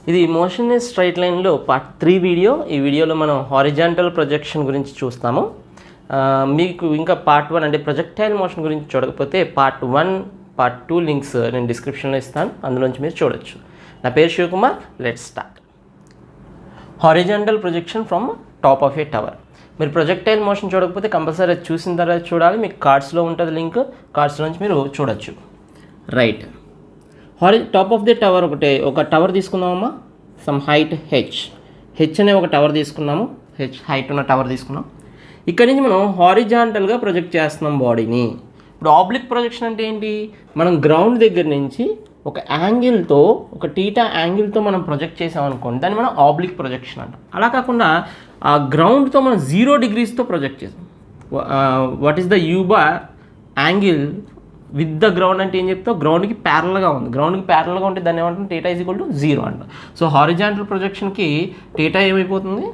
ఇది motion in straight లైన్లో part 3 video. ఈ వీడియోలో మనం హారిజాంటల్ ప్రొజెక్షన్ గురించి చూస్తాము. మీకు ఇంకా పార్ట్ 1 అంటే ప్రొజెక్టైల్ మోషన్ గురించి చూడకపోతే పార్ట్ 1, పార్ట్ 2 లింక్స్ నేను డిస్క్రిప్షన్లో ఇస్తాను, అందులోంచి మీరు చూడొచ్చు. నా పేరు Shivakumar. Let's start. Horizontal projection from top of a tower. మీరు ప్రొజెక్టైల్ మోషన్ చూడకపోతే కంపల్సరీ చూసిన తర్వాత చూడాలి. మీకు కార్డ్స్లో ఉంటుంది లింక్, కార్డ్స్లోంచి మీరు చూడొచ్చు. Right, top of the tower ఒక టవర్ తీసుకున్నామమ్మా. సమ్ హైట్ హెచ్ అనే ఒక టవర్ తీసుకున్నాము. హెచ్ హైట్ ఉన్న టవర్ తీసుకున్నాం. ఇక్కడి నుంచి మనం హారిజాంటల్గా ప్రొజెక్ట్ చేస్తున్నాం బాడీని. ఇప్పుడు ఆబ్లిక్ ప్రొజెక్షన్ అంటే ఏంటి? మనం గ్రౌండ్ దగ్గర నుంచి ఒక యాంగిల్తో, ఒక టీటా యాంగిల్తో మనం ప్రొజెక్ట్ చేసామనుకోండి, దాన్ని మనం ఆబ్లిక్ ప్రొజెక్షన్ అంటాం. అలా కాకుండా ఆ గ్రౌండ్తో మనం 0 degreesతో ప్రొజెక్ట్ చేసాం. What is the you bar angle with the ground అంటే ఏం చెప్తావు? గ్రౌండ్కి ప్యారల్గా ఉంది. గ్రౌండ్కి ప్యారల్గా ఉంటే దాన్ని ఏమంటాం? టీటా ఈజ్ ఈక్వల్ టు 0 అంటాం. సో హారిజాంటల్ ప్రొజెక్షన్కి టీటా ఏమైపోతుంది?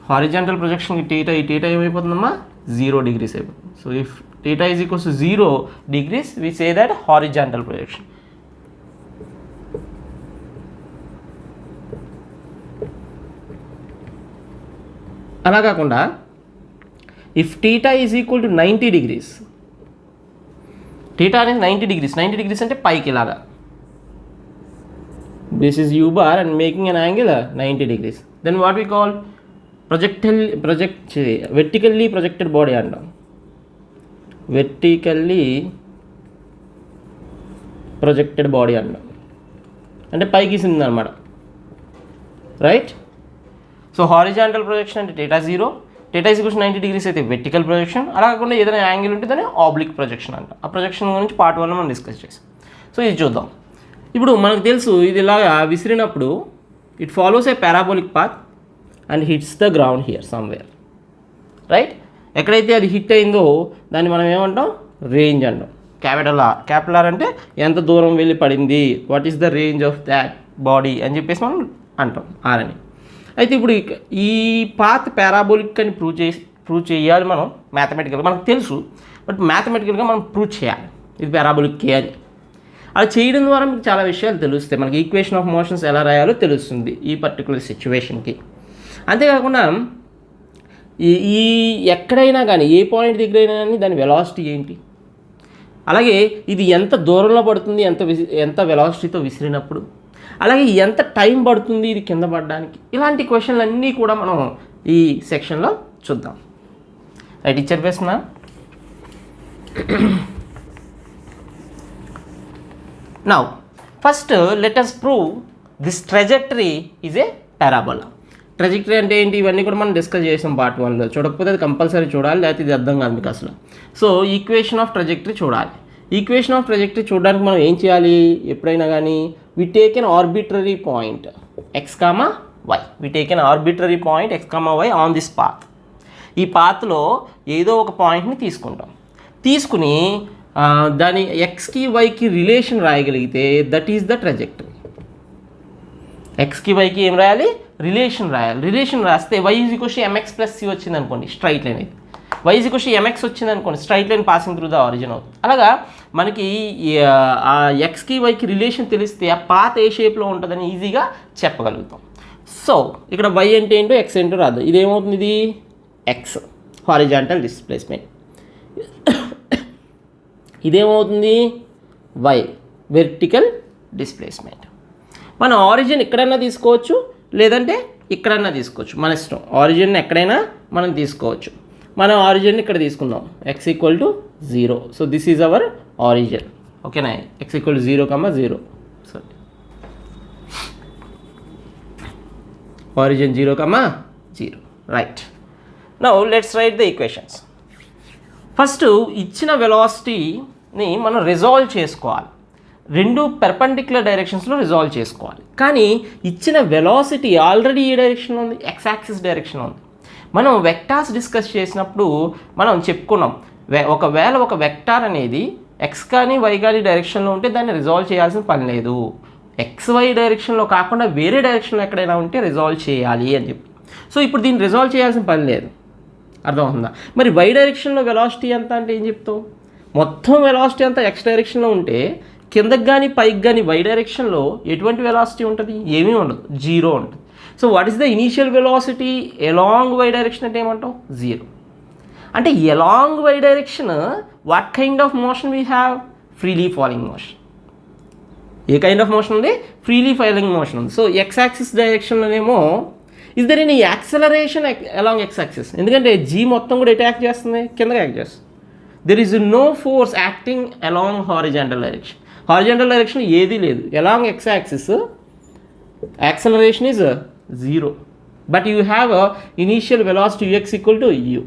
హారిజాంటల్ ప్రొజెక్షన్కి టీటా ఏమైపోతుందమ్మా? 0 degrees అయిపోతుంది. So if theta is equals to 0 degrees, we say that horizontal projection. అలా కాకుండా if theta is equal to 90 degrees, theta అనేది 90 degrees. 90 degrees అంటే పైకి ఇలాగా, this is u bar and making an angle 90 degrees. Then what we call vertically projected body అంటాం. Vertically projected body అంటాం అంటే పైకి ఇసింది అనమాట. రైట్. సో హారిజాంటల్ ప్రొజెక్షన్ అంటే theta 0, theta is equals 90 degrees అయితే వెర్టికల్ ప్రొజెక్షన్. అలా కాకుండా ఏదైనా యాంగిల్ ఉంటే దాన్ని ఆబ్లిక్ ప్రొజెక్షన్ అంట. ఆ ప్రొజెక్షన్ గురించి పార్ట్ 1లో మనం డిస్కస్ చేసాం. సో ఇది చూద్దాం. ఇప్పుడు మనకు తెలుసు, ఇది ఇలాగా విసిరినప్పుడు it follows a parabolic path and hits the ground here somewhere. Right. ఎక్కడైతే అది హిట్ అయిందో దాన్ని మనం ఏమంటాం? రేంజ్ అంటాం. క్యాపిటల్ ఆర్ అంటే ఎంత దూరం వెళ్ళి పడింది, what is the range of that body అని చెప్పేసి మనం అంటాం, ఆర్ అని. అయితే ఇప్పుడు ఈ పాత్ పారాబోలిక్ అని ప్రూవ్ చేయాలి మనం మ్యాథమెటికల్గా. మనకు తెలుసు, బట్ మ్యాథమెటికల్గా మనం ప్రూవ్ చేయాలి ఇది పారాబోలిక్ అని. అలా చేయడం ద్వారా మీకు చాలా విషయాలు తెలుస్తాయి. మనకి ఈక్వేషన్ ఆఫ్ మోషన్స్ ఎలా రాయాలో తెలుస్తుంది ఈ పర్టికులర్ సిచ్యువేషన్కి. అంతేకాకుండా ఈ ఎక్కడైనా కానీ, ఏ పాయింట్ దగ్గరైనా కానీ దాని వెలాసిటీ ఏంటి, అలాగే ఇది ఎంత దూరంలో పడుతుంది, ఎంత వెలాసిటీతో విసిరినప్పుడు, అలాగే ఎంత టైం పడుతుంది ఇది కింద పడడానికి, ఇలాంటి క్వశ్చన్లు అన్నీ కూడా మనం ఈ సెక్షన్లో చూద్దాం. రైట్, ఇచ్చారు వేస్తున్నా. Now first let us prove this trajectory is a parabola. Trajectory అంటే ఏంటి? ఇవన్నీ కూడా మనం డిస్కస్ చేసాం పార్ట్ 1లో. చూడకపోతే అది కంపల్సరీ చూడాలి, లేకపోతే ఇది అర్థం కాదు మీకు అసలు. సో ఈక్వేషన్ ఆఫ్ ట్రెజెక్టరీ చూడాలి. ఈక్వేషన్ ఆఫ్ ట్రెజెక్టరీ చూడడానికి మనం ఏం చేయాలి? ఎప్పుడైనా కానీ we take an arbitrary point x, y. We take an arbitrary point x, y on this path. ఈ పాత్లో ఏదో ఒక పాయింట్ని తీసుకుని దాని ఎక్స్కి వైకి రిలేషన్ రాయగలిగితే దట్ ఈస్ ద ట్రెజెక్టరీ. ఎక్స్కి వైకి ఏం రాయాలి? రిలేషన్ రాయాలి. రిలేషన్ రాస్తే y is equals to mx plus c వచ్చింది అనుకోండి, స్ట్రైట్ లైన్ అయితే. y is equals to mx వచ్చింది అనుకోండి, straight line passing through the origin అవుతుంది. అలాగా మనకి ఆ ఎక్స్కి వైకి రిలేషన్ తెలిస్తే ఆ పాత్ ఏ షేప్లో ఉంటుందని ఈజీగా చెప్పగలుగుతాం. సో ఇక్కడ y అంటే ఏంటో x ఏంటో రాదు. ఇదేమవుతుంది? ఇది x హారిజాంటల్ డిస్ప్లేస్మెంట్. ఇదేమవుతుంది? y vertical displacement. మన ఆరిజిన్ ఎక్కడైనా తీసుకోవచ్చు, లేదంటే ఇక్కడైనా తీసుకోవచ్చు, మన ఇష్టం. ఆరిజిన్ ఎక్కడైనా మనం తీసుకోవచ్చు. మనం ఆరిజిన్ ఇక్కడ తీసుకుందాం, x equal to 0. So this is our origin. ఓకేనా? x equal to 0, 0. Sorry, origin 0, 0. Right. Now let's write the equations. First ఇచ్చిన వెలాసిటీని మనం రిజాల్వ్ చేసుకోవాలి. రెండు పెర్పెండిక్యులర్ డైరెక్షన్స్లో రిజాల్వ్ చేసుకోవాలి. కానీ ఇచ్చిన వెలాసిటీ ఆల్రెడీ ఏ డైరెక్షన్లో ఉంది? ఎక్స్ యాక్సిస్ డైరెక్షన్లో ఉంది. మనం వెక్టార్స్ డిస్కస్ చేసినప్పుడు మనం చెప్పుకున్నాం, ఒకవేళ ఒక వెక్టార్ అనేది ఎక్స్ కానీ వై కానీ డైరెక్షన్లో ఉంటే దాన్ని రిజాల్వ్ చేయాల్సిన పని లేదు. ఎక్స్ వై డైరెక్షన్లో కాకుండా వేరే డైరెక్షన్లో ఎక్కడైనా ఉంటే రిజాల్వ్ చేయాలి అని చెప్పి. సో ఇప్పుడు దీన్ని రిజాల్వ్ చేయాల్సిన పని లేదు. అర్థమవుతుందా? మరి వై డైరెక్షన్లో వెలాసిటీ ఎంత అంటే ఏం చెప్తావు? మొత్తం వెలాసిటీ అంతా ఎక్స్ డైరెక్షన్లో ఉంటే కిందకి కానీ పైకి కానీ వై డైరెక్షన్లో ఎటువంటి వెలాసిటీ ఉంటుంది? ఏమీ ఉండదు, జీరో ఉంటుంది. So what is the initial velocity along y direction అంటే ఏమంటాం? జీరో. అంటే along y direction what kind of motion we have? Freely falling motion. ఏ కైండ్ ఆఫ్ మోషన్ ఉంది? ఫ్రీలీ ఫాలింగ్ మోషన్ ఉంది. సో ఎక్స్ యాక్సిస్ డైరెక్షన్లోనేమో is there any acceleration along x axis? ఎందుకంటే g మొత్తం కూడా ఎటు యాక్ట్ చేస్తుంది? కిందకి యాక్ట్ చేస్తుంది. There is no force acting along horizontal direction. Horizontal direction ఏదీ లేదు. Along x axis acceleration is zero, but you have a initial velocity ux equal to u.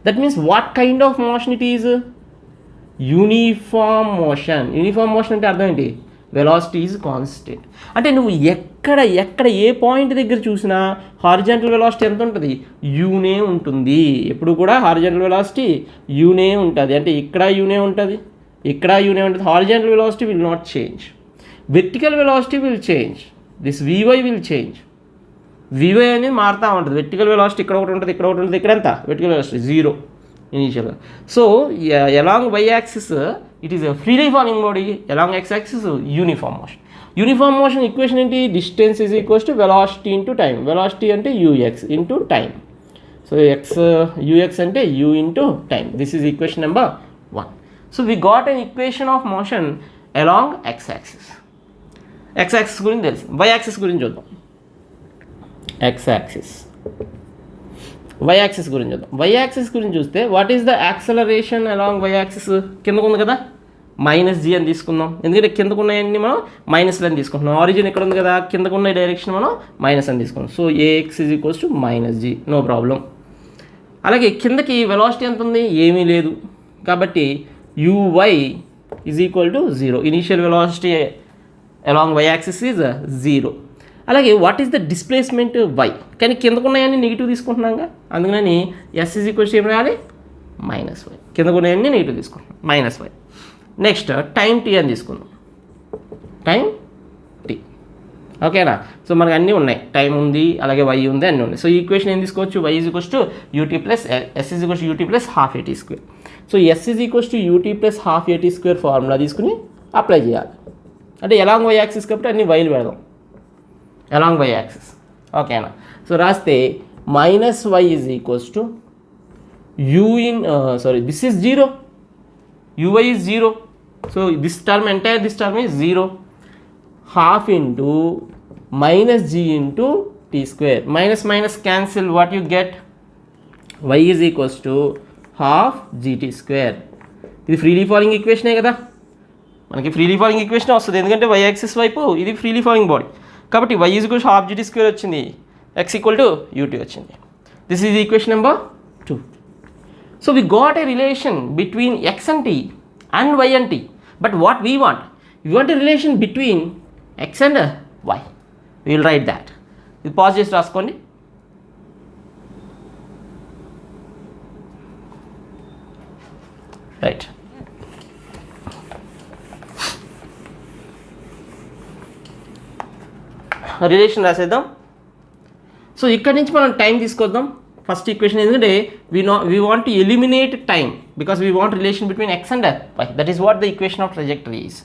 That means what kind of motion it is? Uniform motion. Uniform motion అంటే అర్థం ఏంటి? Velocity is constant. అంటే నువ్వు ఎక్కడ ఏ point దగ్గర చూసినా horizontal velocity ఎంత ఉంటుంది? యూనే ఉంటుంది. ఎప్పుడు కూడా హారిజాంటల్ వెలాసిటీ యూనే ఉంటుంది. అంటే ఇక్కడ యూనే ఉంటుంది, ఇక్కడ యూనే ఉంటుంది. Horizontal velocity will not change. Vertical velocity will change. This vy will change. vy అనేది మారుతూ ఉంటుంది. వెర్టికల్ వెలాసిటీ ఇక్కడ ఒకటి ఉంటుంది, ఇక్కడ ఒకటి ఉంటుంది. ఇక్కడ ఎంత? వెర్టికల్ వెలాసిటీ జీరో ఇనీషియల్గా. So along why axis it is a freely falling body, along x axis uniform motion. Uniform motion equation ఏంటి? Distance is equals to velocity into time. Velocity అంటే ux into time. So ux అంటే u into time. This is equation number 1. So we got an equation of motion along x axis. X axis గురించి తెలుసు. Why axis గురించి చూద్దాం. X axis, why axis గురించి చూద్దాం. Why axis గురించి చూస్తే what is the acceleration along why axis? కిందకు ఉంది కదా, -g అని తీసుకుందాం. ఎందుకంటే కిందకు ఉన్నాయన్నీ మనం మైనస్లు అని తీసుకుంటున్నాం. ఆరిజిన్ ఇక్కడ ఉంది కదా, కిందకు ఉన్న డైరెక్షన్ మనం మైనస్ అని తీసుకుంటాం. So ax is equals to -g, no problem. అలాగే కిందకి వెలాసిటీ ఎంత ఉంది? ఏమీ లేదు. కాబట్టి uy is equal to 0. Initial velocity along why axis is 0. అలాగే what is the displacement y? కానీ కిందకున్నాయన్నీ నెగిటివ్ తీసుకుంటున్నాగా, అందుకని s ఈజ్ ఈక్వల్స్ ఏం రాయాలి? -y. కిందకున్నాయన్నీ నెగిటివ్ తీసుకుంటున్నాం, -y. నెక్స్ట్ టైం t అని తీసుకుందాం. టైం t, ఓకేనా? సో మనకు అన్నీ ఉన్నాయి, టైం ఉంది, అలాగే y ఉంది, అన్నీ ఉన్నాయి. సో ఈక్వేషన్ ఏం తీసుకోవచ్చు? y is equals to ut plus s is equals to ut plus ½ at². So s is equals to ut plus ½ at² formula తీసుకుని అప్లై చేయాలి. అంటే అలాంగ్ వై యాక్సిస్ కాబట్టి అన్ని వైలు పెడదాం, అలాంగ్ వై యాక్సిస్, ఓకేనా? So రాస్తే -y is equals to this is 0, uy is 0. So this term entire this term is 0. ½ into -g into t². Minus cancel, what you get? y is equals to ½ gt². ఇది freely falling ఈక్వేషనే కదా, మనకి freely falling equation వస్తుంది. ఎందుకంటే why axis వైపు ఇది freely falling body కాబట్టి y is equal to ½ gt² వచ్చింది, x equal to ut వచ్చింది. This is equation number 2. So we got a relation between x and t and y and t. But what we want? We want a relation between x and y. We will write that. ఇది pause చేసి రాసుకోండి. Right, relation రాసేద్దాం. So ఇక్కడ నుంచి మనం time తీసుకొద్దాం. First equation ఎందుకంటే we want to eliminate time because we want relation between x and y. That is what the equation of trajectory is.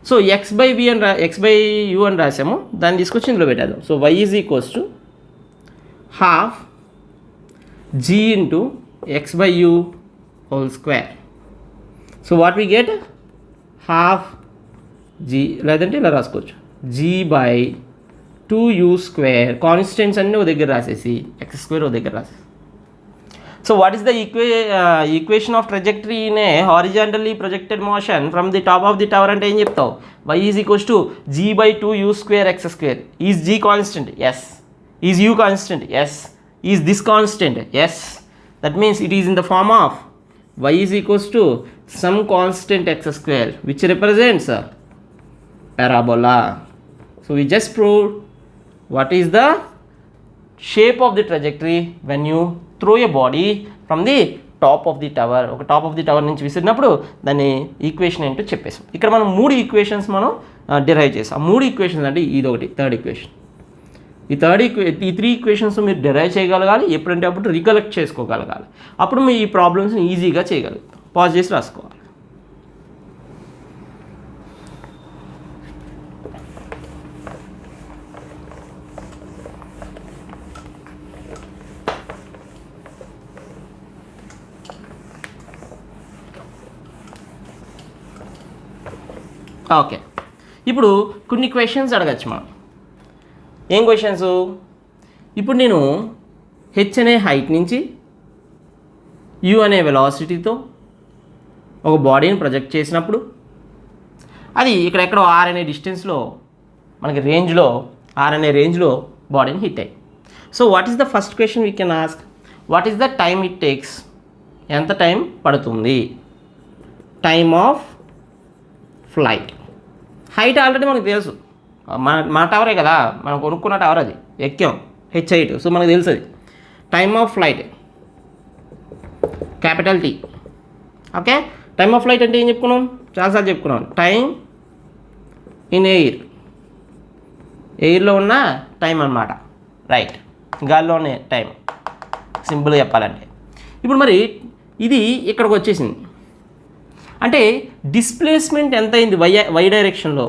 So x/v అని x/u అని రాసాము, దాన్ని తీసుకొచ్చి ఇందులో పెట్టేద్దాం. So y is equals to ½ g into x/u whole square. So what we get? ½ g, లేదంటే ఇలా రాసుకోవచ్చు, g/2u². Constants అన్నీ ఒక దగ్గర రాసేసి x² ఒక దగ్గర రాసేసి. So what is the equation of trajectory in a horizontally projected motion from the top of the tower అంటే ఏం చెప్తావు? y is equals to g/2u² x². Is g constant? Yes. Is u constant? Yes. Is this constant? Yes. That means it is in the form of y is equals to some constant x² which represents parabola. So we just proved what is the shape of the trajectory when you throw a body from the top of the tower. ఒక top of the tower నుంచి విసిరినప్పుడు దాన్ని equation ఏంటో చెప్పేసాం. ఇక్కడ మనం 3 equations మనం derive చేసాం. 3 equations అంటే ఇది ఒకటి థర్డ్ ఈక్వేషన్. ఈ 3 ఈక్వేషన్స్ మీరు డిరైవ్ చేయగలగాలి, ఎప్పుడంటే అప్పుడు రికలెక్ట్ చేసుకోగలగాలి. అప్పుడు మీ ఈ ప్రాబ్లమ్స్ని ఈజీగా చేయగలుగుతాం. పాజ్ చేసి రాసుకోవాలి. ఓకే, ఇప్పుడు కొన్ని క్వశ్చన్స్ అడగచ్చు మనం. ఏం క్వశ్చన్స్? ఇప్పుడు నేను హెచ్ అనే హైట్ నుంచి యు అనే వెలాసిటీతో ఒక బాడీని ప్రొజెక్ట్ చేసినప్పుడు అది ఇక్కడెక్కడో ఆర్ అనే డిస్టెన్స్లో మనకి రేంజ్లో ఆర్ అనే రేంజ్లో బాడీని హిట్ అయ్యి. So what is the first question we can ask, what is the time it takes? ఎంత టైం పడుతుంది? Time of flight. Height already మనకు తెలుసు, మన టవరే కదా, మనం కొనుక్కున్న టవర్, అది ఎక్కాం హెచ్ హైట్, సో మనకు తెలుసు అది. Time of flight capital T. Okay, time of flight అంటే ఏం చెప్పుకున్నాం? చాలాసార్లు చెప్పుకున్నాం. టైం ఇన్ ఎయిర్, ఎయిర్లో ఉన్న టైం అన్నమాట. రైట్, గాల్లో ఉన్న టైం, సింపుల్గా చెప్పాలంటే. ఇప్పుడు మరి ఇది ఇక్కడికి వచ్చేసింది అంటే డిస్ప్లేస్మెంట్ ఎంత అయింది? వై డైరెక్షన్లో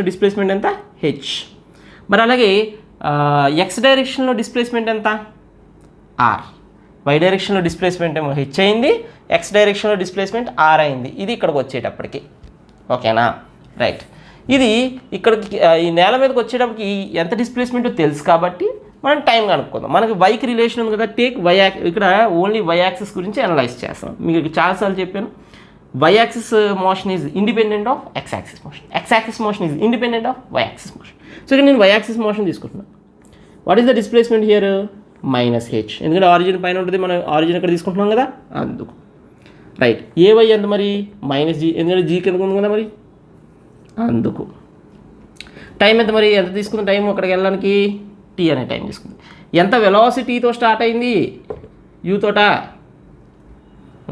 డిస్ప్లేస్మెంట్ ఎంత? హెచ్. మరి అలాగే ఎక్స్ డైరెక్షన్లో డిస్ప్లేస్మెంట్ ఎంత? ఆర్. వై డైరెక్షన్లో డిస్ప్లేస్మెంట్ ఏమో హెచ్ అయింది, ఎక్స్ డైరెక్షన్లో డిస్ప్లేస్మెంట్ ఆర్ అయింది. ఇది ఇక్కడికి వచ్చేటప్పటికి. ఓకేనా? రైట్. ఇది ఇక్కడికి ఈ నేల మీదకి వచ్చేటప్పటికి ఎంత డిస్ప్లేస్మెంట్ తెలుసు కాబట్టి మనం టైం కనుక్కుందాం. మనకి వైకి రిలేషన్ ఉంది కదా, టేక్ వై యాక్సిస్. ఇక్కడ ఓన్లీ వై యాక్సిస్ గురించి అనలైజ్ చేస్తాం. మీకు చాలాసార్లు చెప్పాను, Y axis motion is independent of X axis motion, X axis motion is independent of Y axis motion. So ఇక్కడ నేను వై యాక్సిస్ మోషన్ తీసుకుంటున్నాను. What is the displacement here? Minus H. ఎందుకంటే origin పైన ఉంటుంది, మనం ఆరిజిన్ ఇక్కడ తీసుకుంటున్నాం కదా, అందుకు. రైట్. ఏ వై ఎంత మరి? మైనస్ జీ, ఎందుకంటే జీ కింద ఉంది కదా మరి, అందుకు. టైం ఎంత మరి? ఎంత తీసుకుంది టైం అక్కడికి వెళ్ళడానికి? టీ అనే టైం తీసుకుంది. ఎంత వెలాసిటీతో స్టార్ట్ అయింది? యూ తోట?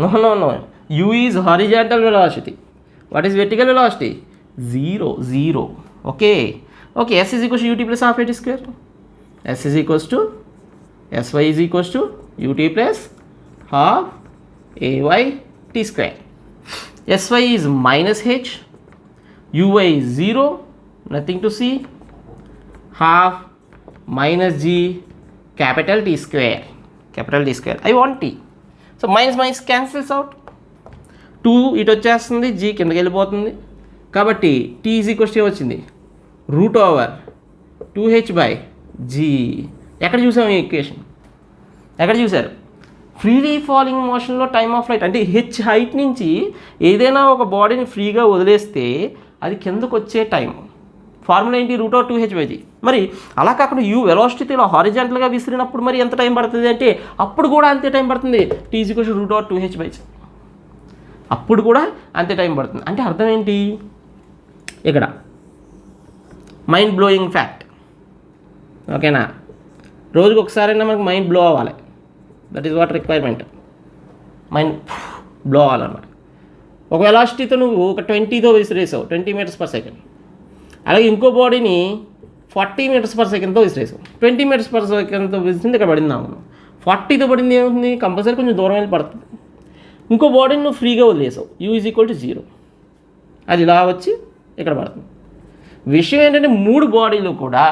No, u is horizontal velocity. What is vertical velocity? Zero. Okay, s is equals to u t plus half a t square. S is equals to sy is equals to u t plus half ay t square. sy is minus h, uy is 0, nothing to see, half minus g capital T square. I want t. So minus cancels out. 2 ఇటు వచ్చేస్తుంది, g కిందకి వెళ్ళిపోతుంది. కాబట్టి t is equals to వచ్చింది √2h/g. ఎక్కడ చూసాము ఈ equation? ఎక్కడ చూసారు? ఫ్రీలీ ఫాలింగ్ మోషన్లో టైమ్ ఆఫ్ ఫ్లైట్ అంటే హెచ్ హైట్ నుంచి ఏదైనా ఒక బాడీని ఫ్రీగా వదిలేస్తే అది కిందకు వచ్చే టైం. ఫార్ములా ఏంటి? √2h/g. మరి అలా కాకుండా యూ వెలాసిటీలో హారిజాంటల్గా విసిరినప్పుడు మరి ఎంత టైం పడుతుంది అంటే అప్పుడు కూడా అంతే టైం పడుతుంది. t is equals to √2h/g. అప్పుడు కూడా అంతే టైం పడుతుంది. అంటే అర్థం ఏంటి? ఇక్కడ మైండ్ బ్లోయింగ్ ఫ్యాక్ట్. ఓకేనా? రోజుకి ఒకసారైనా మనకు మైండ్ బ్లో అవ్వాలి. That is what requirement. Mind blow అవ్వాలన్నమాట. ఒక వెలాసిటీతో నువ్వు ఒక 20తో విసిరేసావు, 20 మీటర్స్ పర్ సెకండ్. అలాగే ఇంకో బాడీని 40 మీటర్స్ పర్ సెకండ్తో విసిరేసావు. 20 మీటర్స్ పర్ సెకండ్తో విసిరింది ఇక్కడ పడింది. అవును, 40తో పడింది ఏమవుతుంది? కంపల్సరీ కొంచెం దూరం వెళ్ళి పడుతుంది. ఇంకో బాడీని నువ్వు ఫ్రీగా వదిలేసావు, యూ ఈజ్ ఈక్వల్ టు 0. అది ఇలా వచ్చి ఇక్కడ పడుతుంది. విషయం ఏంటంటే 3 బాడీలు కూడా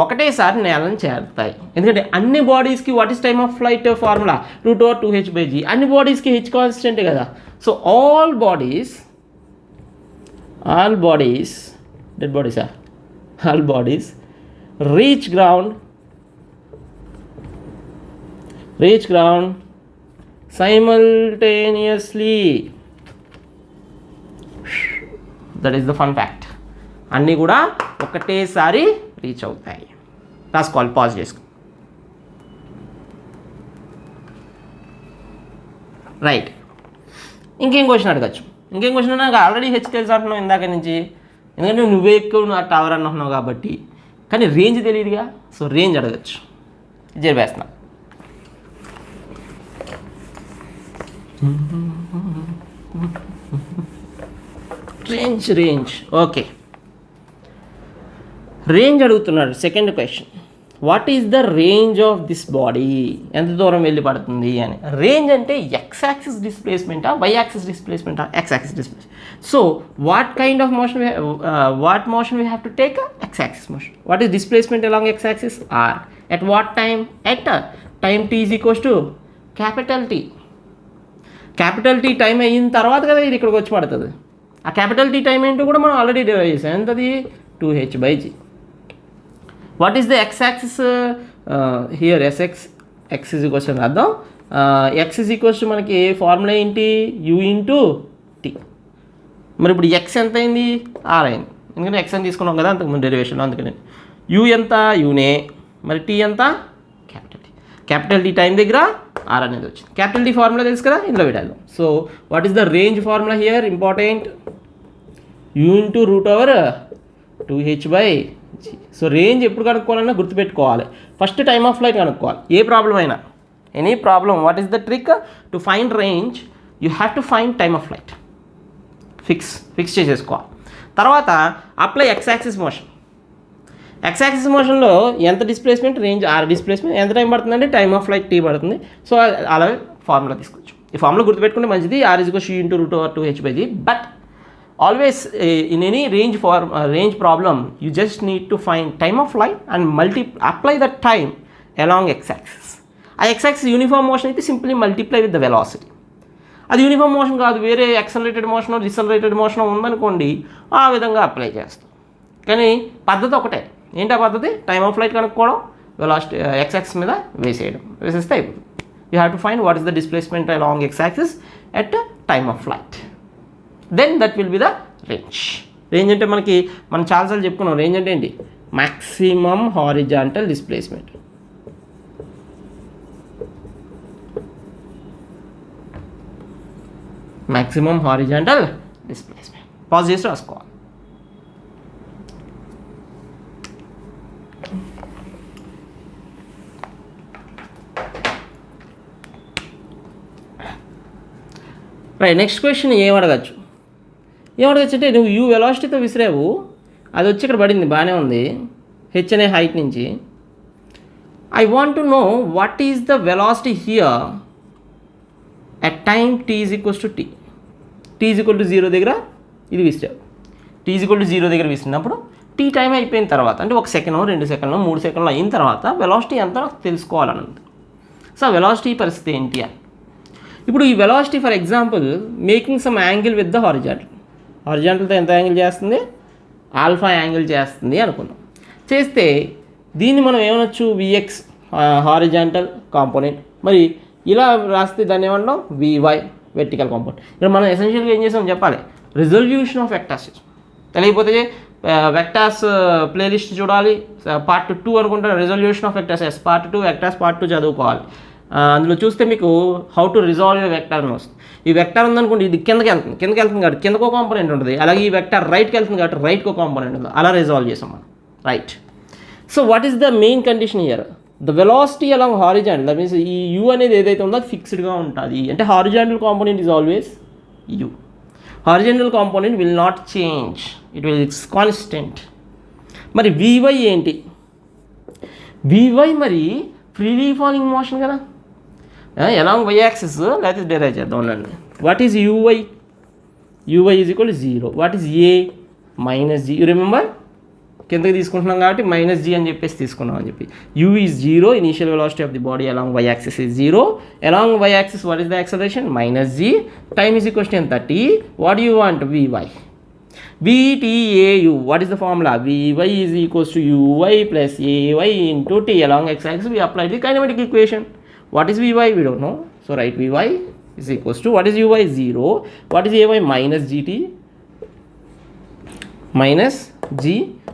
ఒకటేసారి నేలను చేరుతాయి. ఎందుకంటే అన్ని బాడీస్కి what is time of flight formula? √2h/g. అన్ని బాడీస్కి హెచ్ కాన్స్టెంటే కదా. So all bodies dead bodies all bodies reach ground simultaneously. That is the fun fact. అన్నీ కూడా ఒకటేసారి రీచ్ అవుతాయి. రాసుకోవాలి, పాజ్ చేసుకో. రైట్. ఇంకేం క్వశ్చన్ అడగచ్చు? నాకు ఆల్రెడీ హెచ్ తెలుసు అంటున్నావు ఇందాక నుంచి, ఎందుకంటే నువ్వే ఎక్కువ నా టవర్ అంటున్నావు కాబట్టి. కానీ రేంజ్ తెలియదుగా, సో రేంజ్ అడగచ్చు. జరిపేస్తున్నా. రేంజ్ ఓకే, రేంజ్ అడుగుతున్నాడు. Second question, what is the range of this body? ఎంత దూరం వెళ్ళి పడుతుంది అని. రేంజ్ అంటే ఎక్స్ యాక్సిస్ డిస్ప్లేస్మెంటా, వై యాక్సిస్ డిస్ప్లేస్మెంటా? X axis displacement. So what kind of motion what motion we have to take? X axis motion. What is displacement along x axis? R. At what time? At time t is equals to capital T time అయిన తర్వాత కదా ఇది ఇక్కడికి వచ్చి పడుతుంది. ఆ capital T time ఏంటో కూడా మనం ఆల్రెడీ డిరైవ్ చేసాం. ఎంతది 2h/g. What is the X axis here? x is equals అని రాద్దాం. x ఈజ్ ఈక్వల్స్ మనకి ఫార్ములా ఏంటి? u into T. మరి ఇప్పుడు x ఎంత అయింది? r అయింది. ఎందుకంటే x అని తీసుకున్నాం కదా అంతకుముందు డెరివేషన్లో, అందుకని u ఎంత? uనే. మరి t ఎంత? క్యాపిటల్ టీ టైం దగ్గర r అనేది వచ్చింది. క్యాపిటల్ టీ ఫార్ములా తెలుసు కదా, ఇందులో పెట్టాలి. So what is the range formula here? Important, u into √2h/g. So range ఎప్పుడు కనుక్కోవాలన్నా గుర్తుపెట్టుకోవాలి. ఫస్ట్ టైమ్ ఆఫ్ ఫ్లైట్ కనుక్కోవాలి. ఏ ప్రాబ్లం అయినా, any problem, what is the trick? To find range you have to find time of flight. Fix చేసేసుకోవాలి. తర్వాత apply x axis motion. X axis మోషన్లో ఎంత డిస్ప్లేస్మెంట్? Range r displacement. ఎంత time పడుతుందంటే time of flight t పడుతుంది. So అలాగే formula తీసుకోవచ్చు. ఈ ఫార్ములా గుర్తుపెట్టుకుంటే మంచిది. r is equals u into √2h/g. But always in any range problem you just need to find time of flight and apply that time along x-axis. ఆ x-axis uniform motion అయితే simply multiply with the velocity. అది uniform motion కాదు, వేరే accelerated motion decelerated motion ఉందనుకోండి, ఆ విధంగా apply చేస్తాం. కానీ పద్ధతి ఒకటే. ఏంటి ఆ పద్ధతి? టైమ్ ఆఫ్ ఫ్లైట్ కనుక్కోవడం, వెలాసిటీ x-axis మీద వేసేస్తే అయిపోతుంది. You have to find what is the displacement along x-axis at time of flight. Then that will be the range. Range అంటే మనం చాలాసార్లు చెప్పుకున్నాం. రేంజ్ అంటే ఏంటి? Maximum horizontal displacement. Maximum horizontal displacement. Pause చేసి రాసుకోవాలి. రైట్, నెక్స్ట్ క్వశ్చన్ ఏమడగచ్చు అంటే నువ్వు యూ వెలాసిటీతో విసిరావు, అది వచ్చి ఇక్కడ పడింది, బాగానే ఉంది, హెచ్ అనే హైట్ నుంచి. I want to know what is the velocity here at time t is equals to t. t is equal to 0 దగ్గర ఇది విసిరావు. t ఈజ్ ఈక్వల్ టు 0 దగ్గర విసిరినప్పుడు t టైం అయిపోయిన తర్వాత, అంటే 1 సెకండ్ 2 సెకండ్లు 3 సెకండ్లు అయిన తర్వాత వెలాసిటీ ఎంత తెలుసుకోవాలన్నది. సో వెలాసిటీ పరిస్థితి ఏంటి అని. ఇప్పుడు ఈ velocity for example making some angle with the హారిజాంటల్తో ఎంత యాంగిల్ చేస్తుంది? ఆల్ఫా యాంగిల్ చేస్తుంది అనుకుందాం. చేస్తే దీన్ని మనం ఏమనొచ్చు? vx horizontal component. మరి ఇలా రాస్తే దాన్ని ఏమన్నాం? vy vertical component. ఇక్కడ మనం ఎసెన్షియల్గా ఏం చేసాం చెప్పాలి? Resolution of vectors. తెలియకపోతే వెక్టార్స్ ప్లేలిస్ట్ చూడాలి, పార్ట్ 2 అనుకుంటా, resolution of vectors part 2, vectors part 2 చదువుకోవాలి. అందులో చూస్తే మీకు how to resolve A vector అని వస్తుంది. ఈ వెక్టార్ ఉందనుకోండి, ఇది కిందకి వెళ్తుంది కాబట్టి కిందకో కాంపోనెంట్ ఉంటుంది. అలాగే ఈ వెక్టార్ రైట్కి వెళ్తుంది కాబట్టి రైట్కో కాంపోనెంట్ ఉంటుంది. అలా రిజాల్వ్ చేసాం మనం. Right. So what is the main condition here? The velocity along horizontal, that means ఈ యూ అనేది ఏదైతే ఉందో అది ఫిక్స్డ్గా ఉంటుంది. అంటే horizontal component is always you. Horizontal component will not change, it will it's constant. మరి vy ఏంటి? vy మరి ఫ్రీలీ ఫాలింగ్ మోషన్ కదా, అలాంగ్ y యాక్సిస్. లేకపోతే డెరైవ్ చేద్దాం ఉండండి. What is uy? uy is equal to 0. What is a? -g. You remember, కిందకి తీసుకుంటున్నాం కాబట్టి -g అని చెప్పేసి తీసుకున్నాం అని చెప్పి. u is 0, initial velocity of the body along y axis is 0. Along y axis what is the acceleration? -g. Time is equals to 30. What you want? vy. vtau. What is the formula? vy is equals to uy plus ay into t. Along x-axis we apply the kinematic equation. What is vy? We don't know. So write vy is equals to, what is uy? 0. What is ay? Minus gt. Minus g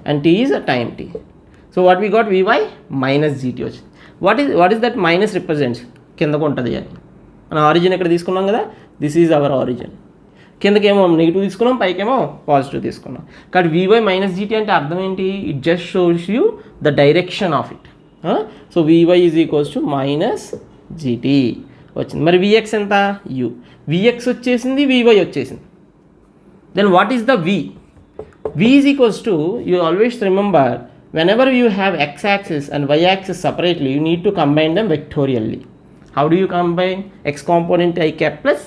and t is a time t. So what we got? vy minus gt. What is that minus represents? కిందకు ఉంటుంది అని మన origin ఎక్కడ తీసుకున్నాం కదా, this is our origin. కిందకేమో negative తీసుకున్నాం, పైకేమో పాజిటివ్ తీసుకున్నాం. కాబట్టి vy మైనస్ జీటీ అంటే అర్థం ఏంటి? It just shows you the direction of it. So vy is equals to minus GT వచ్చింది. మరి vx ఎంత? u. vx వచ్చేసింది, vy వచ్చేసింది. Then what is the v? v is equals to, you always remember, whenever you have x-axis and y-axis separately, you need to combine them vectorially. How do you combine? X component I cap plus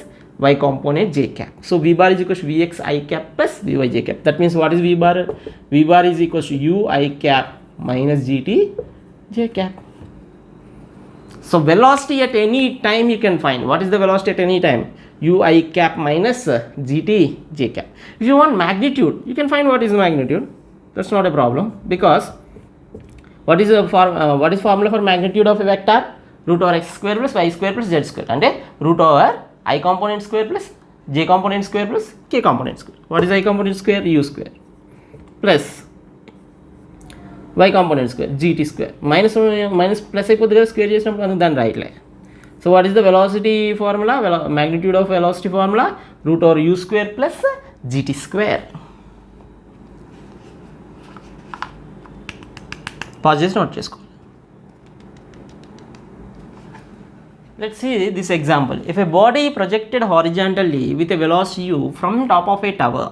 y component j cap. So v bar is equals to vx I cap plus vy j cap. That means what is v bar? V bar is equals to u I cap minus gt j cap. So velocity at any time you can find. What is the velocity at any time? ui cap minus gt j cap. If you want magnitude, you can find what is the magnitude. That's not a problem, because what is formula for magnitude of a vector? Root over x square plus y square plus z square. And root over I component square plus j component square plus k component square. What is I component square? U square plus y component square gt square. Minus plus అయిపోతుంది కదా square చేసినప్పుడు, అందుకు దాన్ని రైట్లే. So what is the velocity formula? Magnitude of velocity formula root over u square plus gt square. Pause చేసి note చేసుకో. Let's see this example. If a body projected horizontally with a velocity u from top of a tower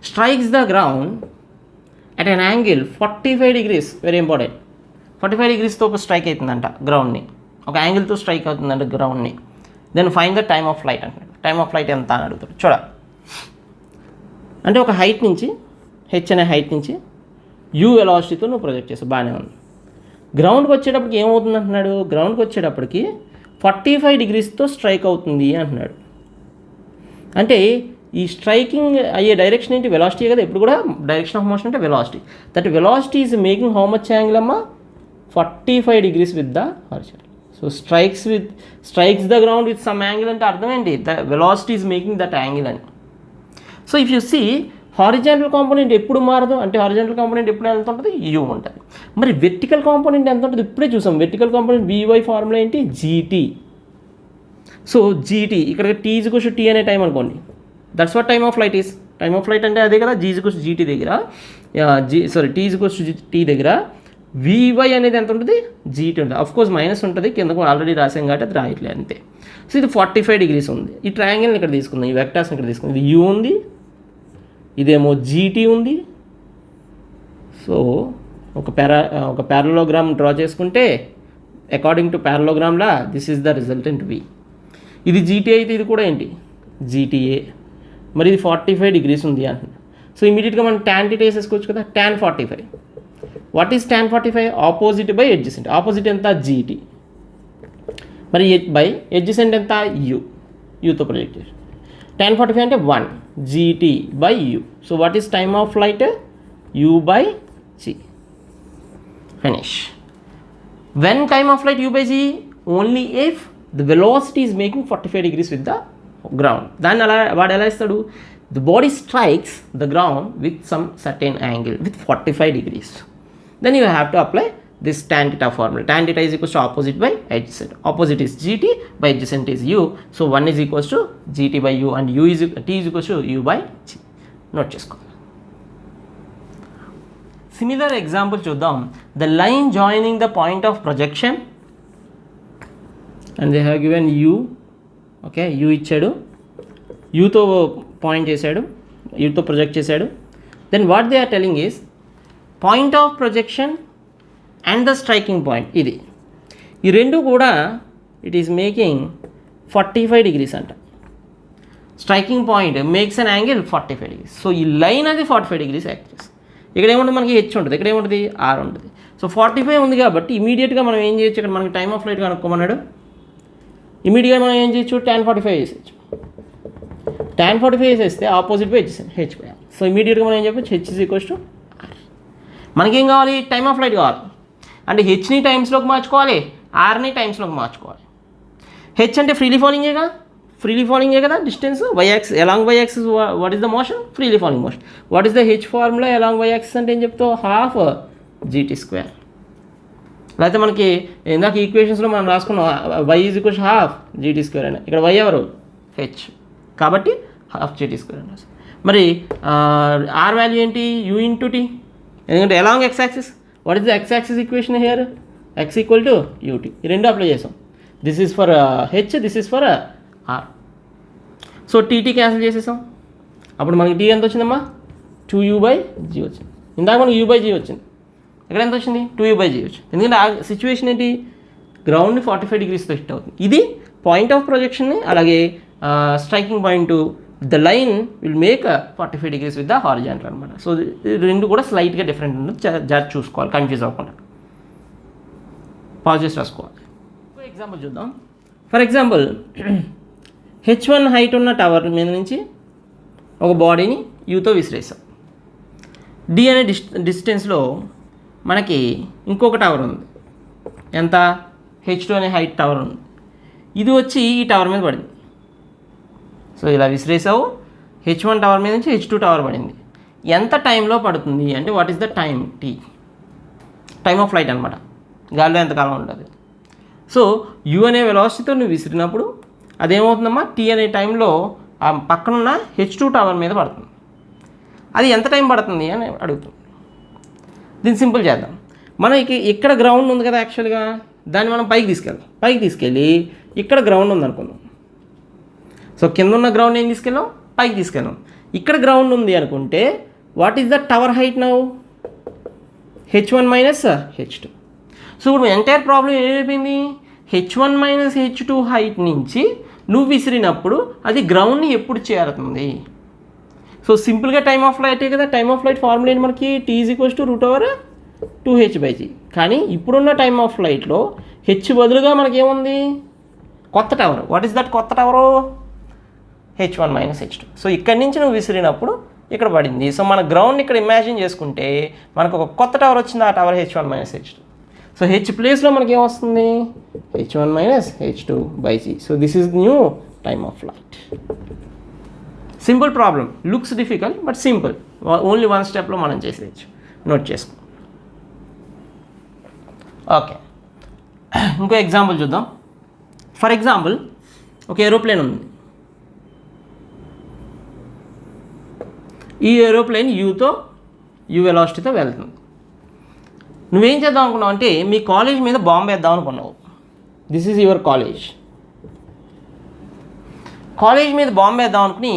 strikes the ground at an angle 45 degrees, very important, 45 degrees తో strike అవుతుందంట గ్రౌండ్ని, ఒక యాంగిల్తో strike అవుతుందంట గ్రౌండ్ని. Then find the time of flight అంటున్నాడు. Time of flight ఎంత అని అడుగుతాడు. చూడ, అంటే ఒక హైట్ నుంచి, హెచ్ అనే హైట్ నుంచి యూ వెలాసిటీతో నువ్వు ప్రొజెక్ట్ చేస్తావు, బాగానే ఉంది. గ్రౌండ్కి వచ్చేటప్పటికి ఏమవుతుంది అంటున్నాడు? గ్రౌండ్కి వచ్చేటప్పటికి 45 degreesతో స్ట్రైక్ అవుతుంది అంటున్నాడు. అంటే ఈ స్ట్రైకింగ్ అయ్యే డైరెక్షన్ ఏంటి? వెలాసిటీ కదా, ఎప్పుడు కూడా డైరెక్షన్ ఆఫ్ మోషన్ అంటే velocity. That velocity is making how much angle అమ్మా? 45 degrees with the horizontal. So strikes the ground with some angle అంటే అర్థం ఏంటి? The velocity is making that angle అని. So if you see horizontal component ఎప్పుడు మారదు అంటే, horizontal component ఎప్పుడు ఎంత ఉంటుంది? యూ ఉంటుంది. మరి వెర్టికల్ కాంపోనెంట్ ఎంత ఉంటుంది? ఇప్పుడే చూసాం. వెర్టికల్ కాంపోనెంట్ vy ఫార్ములా ఏంటి? gt. సో gt ఇక్కడ t ఈజ్ టీ అనే టైం అనుకోండి. That's what time of flight is. Time of flight అంటే అదే కదా, g ఈజ్ gt దగ్గర, t ఈజ్ t దగ్గర vy అనేది ఎంత ఉంటుంది? gt ఉంటుంది. అఫ్ కోర్స్ మైనస్ ఉంటుంది, కిందకు ఆల్రెడీ రాసాం కాబట్టి అది రాయట్లేదు అంతే. సో ఇది 45 degrees ఉంది. ఈ ట్రయాంగిల్ని ఇక్కడ తీసుకుందాం, ఈ వెక్టార్స్ని ఇక్కడ తీసుకుందాం. ఇది u ఉంది, ఇదేమో gt ఉంది. సో ఒక ప్యారలోగ్రామ్ డ్రా చేసుకుంటే అకార్డింగ్ టు ప్యారలోగ్రామ్లా this is the resultant v. ఇది gt అయితే ఇది కూడా ఏంటి? gta. మరి ఇది 45 degrees ఉంది అంటున్నా. సో ఇమీడియట్గా మనం tan θ వేసేసుకోవచ్చు కదా, tan 45. What is tan 45? Opposite by adjacent. Opposite ఎంత? gt. మరి బై ఎడ్జసెంట్ ఎంత? యూతో ప్రొజెక్ట్ చేసి. tan 45 అంటే 1 gt by u. So what is time of flight? u by g. Finish. When time of flight u by g? Only if the velocity is making 45 degrees with the ground. Then వాడు ఎలా ఇస్తాడు? The body strikes the ground with some certain angle with 45 degrees. Then you have to apply this tan theta formula. Tan theta is equals to opposite by adjacent. Opposite is gt by adjacent is u. So 1 is equals to gt by u and t is equals to u by g. Note చేసుకో. Similar example చూద్దాం. The line joining the point of projection and they have given u. Okay, u ఇచ్చాడు, uతో point చేశాడు, uతో project చేశాడు. Then what they are telling is point of projection and the striking point. ఇది ఈ రెండు కూడా it is making 45 degrees అంట. Striking point makes an angle 45 degrees. So ఈ line అది 45 degrees యాక్ట్ చేస్తుంది. ఇక్కడ ఏముంటుంది? మనకి హెచ్ ఉంటుంది, ఇక్కడ ఏముంటుంది? ఆర్ ఉంటుంది. సో 45 ఉంది కాబట్టి ఇమీడియట్గా మనం ఏం చేయొచ్చు? ఇక్కడ మనకి టైమ్ ఆఫ్ ఫ్లైట్ కనుక్కోమన్నాడు. ఇమీడియట్గా మనం ఏం చేయొచ్చు? tan 45 వేసేయచ్చు. tan 45 వేసేస్తే opposite by H by R. So ఇమీడియట్గా మనం ఏం చెప్పచ్చు? H is equals to R. మనకేం కావాలి? టైమ్ ఆఫ్ ఫ్లైట్ కావాలి. అంటే హెచ్ని టైమ్స్లోకి మార్చుకోవాలి, ఆర్ని టైమ్స్లోకి మార్చుకోవాలి. హెచ్ అంటే ఫ్రీలీ ఫాలింగే కదా distance. Y axis along y axis what is the motion? Freely falling motion. What is the h formula along y axis అంటే ఏం చెప్తావు? Half gt square. లేకపోతే మనకి ఇందాక ఈక్వేషన్స్లో మనం రాసుకున్నాం y is equals half gt square అని. ఇక్కడ y ఎవరు? హెచ్, కాబట్టి హాఫ్ gt స్క్వేర్ అని. మరి ఆర్ వాల్యూ ఏంటి? u into t. ఎందుకంటే along x axis. What is the X axis equation here? x equal to ut. ఈ రెండు అప్లై చేసాం. This is for h, this is for r. So t t cancel చేసేసాం. అప్పుడు మనకి tea ఎంత వచ్చిందమ్మా? 2u by g వచ్చింది. ఇందాక మనకి u by g వచ్చింది, ఇక్కడ ఎంత వచ్చింది? 2u by g వచ్చింది. ఎందుకంటే ఆ సిచ్యువేషన్ ఏంటి? గ్రౌండ్ని 45 degreesతో హిట్ అవుతుంది. ఇది పాయింట్ ఆఫ్ ప్రొజెక్షన్ని. అలాగే striking point the line will make 45 degrees with the horizontal అనమాట. సో రెండు కూడా స్లైట్గా డిఫరెంట్ ఉంటుంది, జాగ్రత్త చూసుకోవాలి, కన్ఫ్యూజ్ అవ్వకుండా. పాజ్ చేసి రాసుకోవాలి. ఎగ్జాంపుల్ చూద్దాం. ఫర్ ఎగ్జాంపుల్, H1 హైట్ ఉన్న టవర్ మీద నుంచి ఒక బాడీని యూతో విసిరేసాం. డి అనే డిస్టెన్స్లో మనకి ఇంకొక టవర్ ఉంది. ఎంత? H2 అనే హైట్ టవర్ ఉంది. ఇది వచ్చి ఈ టవర్ మీద పడింది. సో ఇలా విసిరేసావు, H1 టవర్ మీద నుంచి H2 టవర్ పడింది. ఎంత టైంలో పడుతుంది అంటే what is the time? T, time of flight అనమాట. గాలిలో ఎంతకాలం ఉంటుంది. సో యూ అనే వెలాసిటీతో నువ్వు విసిరినప్పుడు అదేమవుతుందమ్మా, టీ అనే టైంలో ఆ పక్కనున్న H2 టవర్ మీద పడుతుంది. అది ఎంత టైం పడుతుంది అని అడుగుతుంది. దీన్ని సింపుల్ చేద్దాం. మనకి ఇక్కడ గ్రౌండ్ ఉంది కదా, యాక్చువల్గా దాన్ని మనం పైకి తీసుకెళ్ళి ఇక్కడ గ్రౌండ్ ఉంది అనుకుందాం. సో కింద ఉన్న గ్రౌండ్ ఏం తీసుకెళ్ళాం? పైకి తీసుకెళ్ళాం. ఇక్కడ గ్రౌండ్ ఉంది అనుకుంటే what is the tower height now? H1 minus H2. So ఇప్పుడు ఎంటైర్ ప్రాబ్లం ఏమైపోయింది? H1 మైనస్ H2 హైట్ నుంచి నువ్వు విసిరినప్పుడు అది గ్రౌండ్ని ఎప్పుడు చేరుతుంది? సో సింపుల్గా టైమ్ ఆఫ్ ఫ్లైటే కదా. టైమ్ ఆఫ్ ఫ్లైట్ ఫార్ములా ఏంటి మనకి? T = √2h/g. కానీ ఇప్పుడున్న టైమ్ ఆఫ్ ఫ్లైట్లో హెచ్ బదులుగా మనకేముంది? కొత్త టవర్. వాట్ ఈస్ దట్ కొత్త tower? H1 minus H2. So ఇక్కడి నుంచి నువ్వు విసిరినప్పుడు ఇక్కడ పడింది. సో మన గ్రౌండ్ ఇక్కడ ఇమాజిన్ చేసుకుంటే మనకు ఒక కొత్త టవర్ వచ్చింది. ఆ tower H1 minus H2. So H ప్లేస్లో మనకి ఏమొస్తుంది? H1 minus H2/g. So this is new time of flight. Simple problem, looks difficult but simple. Only one స్టెప్లో మనం చేసేయచ్చు. నోట్ చేసుకో. ఓకే, ఇంకో ఎగ్జాంపుల్ చూద్దాం. ఫర్ ఎగ్జాంపుల్ ఒక ఏరోప్లేన్ ఉంది. ఈ ఏరోప్లేన్ యూ వెలాసిటీతో వెళ్తుంది. నువ్వేం చేద్దాం అనుకున్నావు అంటే మీ కాలేజ్ మీద బాంబు వేద్దాం అనుకున్నావు. This is your college. College మీద బాంబు వేద్దాం అనుకుని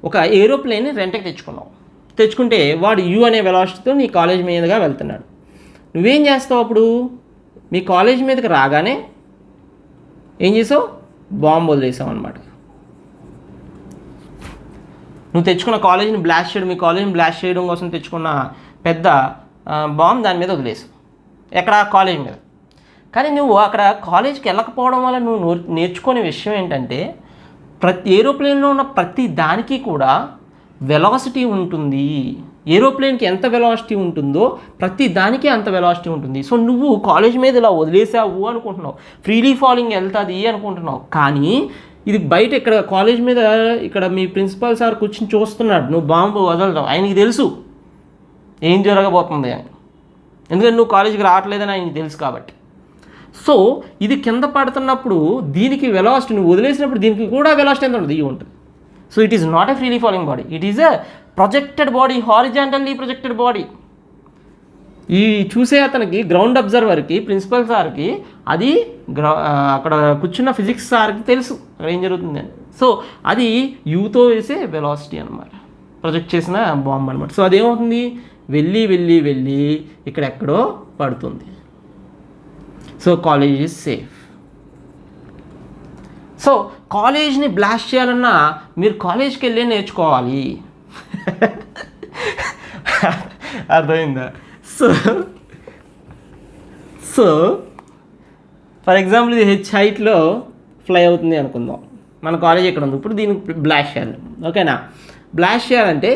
ఒక ఏరోప్లేన్ని రెంట్కి తెచ్చుకున్నావు. తెచ్చుకుంటే వాడు యూ అనే వెలాసిటీతో నీ కాలేజ్ మీదుగా వెళ్తున్నాడు. నువ్వేం చేస్తావు? అప్పుడు మీ కాలేజ్ మీదకి రాగానే ఏం చేసావు? బాంబు వదిలేసావు అనమాట. నువ్వు తెచ్చుకున్న కాలేజీని బ్లాస్ట్ చేయడం, మీ కాలేజీని బ్లాస్ట్ చేయడం కోసం తెచ్చుకున్న పెద్ద బాంబు దాని మీద వదిలేసావు. ఎక్కడ? కాలేజ్ మీద. కానీ నువ్వు అక్కడ కాలేజీకి వెళ్ళకపోవడం వల్ల నువ్వు నేర్చుకునే విషయం ఏంటంటే ప్రతి ఏరోప్లేన్లో ఉన్న ప్రతి దానికి కూడా వెలాసిటీ ఉంటుంది. ఏరోప్లేన్కి ఎంత వెలాసిటీ ఉంటుందో ప్రతి దానికి అంత వెలాసిటీ ఉంటుంది. సో నువ్వు కాలేజ్ మీద ఇలా వదిలేసావు అనుకుంటున్నావు, ఫ్రీలీ ఫాలింగ్ వెళ్తుంది అనుకుంటున్నావు. కానీ ఇది బయట ఇక్కడ కాలేజ్ మీద ఇక్కడ మీ ప్రిన్సిపాల్ సార్ కూర్చొని చూస్తున్నాడు, నువ్వు బాంబు వదలడం. ఆయనకి తెలుసు ఏం జరగబోతుంది అని, ఎందుకంటే నువ్వు కాలేజీకి రావట్లేదని ఆయనకి తెలుసు కాబట్టి. సో ఇది కింద పడుతున్నప్పుడు దీనికి వెలాసిటీ నువ్వు వదిలేసినప్పుడు దీనికి కూడా వెలాసిటీ ఎంత ఉంటుంది? ఉంటుంది. So it is not a freely falling body, it is a projected body, horizontally projected body. ఈ చూసే అతనికి, గ్రౌండ్ అబ్జర్వర్కి, ప్రిన్సిపల్ సార్కి అది అక్కడ కూర్చున్న ఫిజిక్స్ సార్కి తెలుసు అక్కడ ఏం జరుగుతుంది అని. సో అది యూతో వేసే వెలాసిటీ అనమాట, ప్రొజెక్ట్ చేసిన బాంబ్ అనమాట. సో అదేమవుతుంది? వెళ్ళి వెళ్ళి వెళ్ళి ఇక్కడెక్కడో పడుతుంది. So college is safe. So కాలేజ్ని బ్లాస్ట్ చేయాలన్నా మీరు కాలేజ్కి వెళ్ళి నేర్చుకోవాలి. అర్థమైందా? సో ఫర్ ఎగ్జాంపుల్ ఇది హెచ్ హైట్లో ఫ్లై అవుతుంది అనుకుందాం. మన కాలేజ్ ఇక్కడ ఉంది. ఇప్పుడు దీనికి బ్లాస్ట్ చేయాలి. ఓకేనా? బ్లాస్ట్ చేయాలంటే